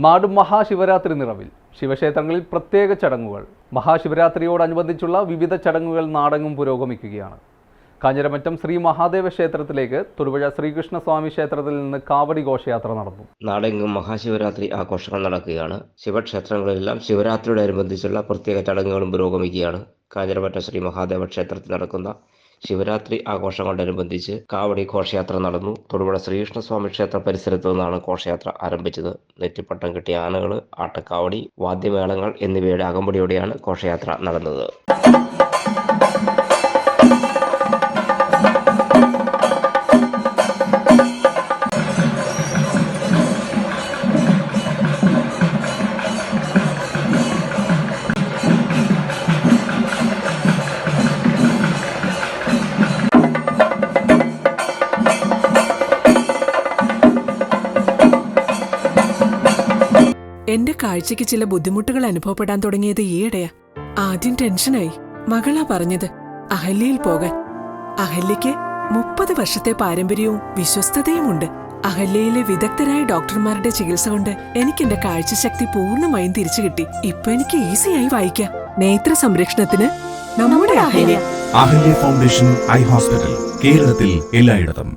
നാടും മഹാശിവരാത്രി നിറവിൽ ശിവക്ഷേത്രങ്ങളിൽ പ്രത്യേക ചടങ്ങുകൾ. മഹാശിവരാത്രിയോടനുബന്ധിച്ചുള്ള വിവിധ ചടങ്ങുകൾ നാടെങ്ങും പുരോഗമിക്കുകയാണ്. കാഞ്ഞിരമറ്റം ശ്രീ മഹാദേവ ക്ഷേത്രത്തിലേക്ക് തൊടുപുഴ ശ്രീകൃഷ്ണസ്വാമി ക്ഷേത്രത്തിൽ നിന്ന് കാവടി ഘോഷയാത്ര നടന്നു. നാടെങ്ങും മഹാശിവരാത്രി ആഘോഷങ്ങൾ നടക്കുകയാണ്. ശിവക്ഷേത്രങ്ങളിലെല്ലാം ശിവരാത്രിയോടനുബന്ധിച്ചുള്ള പ്രത്യേക ചടങ്ങുകളും പുരോഗമിക്കുകയാണ്. കാഞ്ഞിരമറ്റം ശ്രീ മഹാദേവ ക്ഷേത്രത്തിൽ നടക്കുന്ന ശിവരാത്രി ആഘോഷങ്ങളോടനുബന്ധിച്ച് കാവടി ഘോഷയാത്ര നടന്നു. തൊടുപുഴ ശ്രീകൃഷ്ണസ്വാമി ക്ഷേത്ര പരിസരത്തു നിന്നാണ് ഘോഷയാത്ര ആരംഭിച്ചത്. നെറ്റിപ്പട്ടം കെട്ടിയ ആനകൾ, ആട്ടക്കാവടി, വാദ്യമേളങ്ങൾ എന്നിവയുടെ അകമ്പടിയോടെയാണ് ഘോഷയാത്ര നടന്നത്. എന്റെ കാഴ്ചയ്ക്ക് ചില ബുദ്ധിമുട്ടുകൾ അനുഭവപ്പെടാൻ തുടങ്ങിയത് ഈയിടെയാ. ആദ്യം ടെൻഷനായി. മകളാ പറഞ്ഞത് അഹല്യയിൽ പോകാൻ. അഹല്യയ്ക്ക് 30 വർഷത്തെ പാരമ്പര്യവും വിശ്വസ്തതയുമുണ്ട്. അഹല്യയിലെ വിദഗ്ധരായ ഡോക്ടർമാരുടെ ചികിത്സ കൊണ്ട് എനിക്ക് എന്റെ കാഴ്ചശക്തി പൂർണ്ണമായും തിരിച്ചു കിട്ടി. ഇപ്പൊ എനിക്ക് ഈസിയായി വായിക്കാം. നേത്ര സംരക്ഷണത്തിന് നമ്മുടെ Ahalya. Ahalya foundation eye hospital, കേരളത്തിൽ എല്ലായിടത്തും.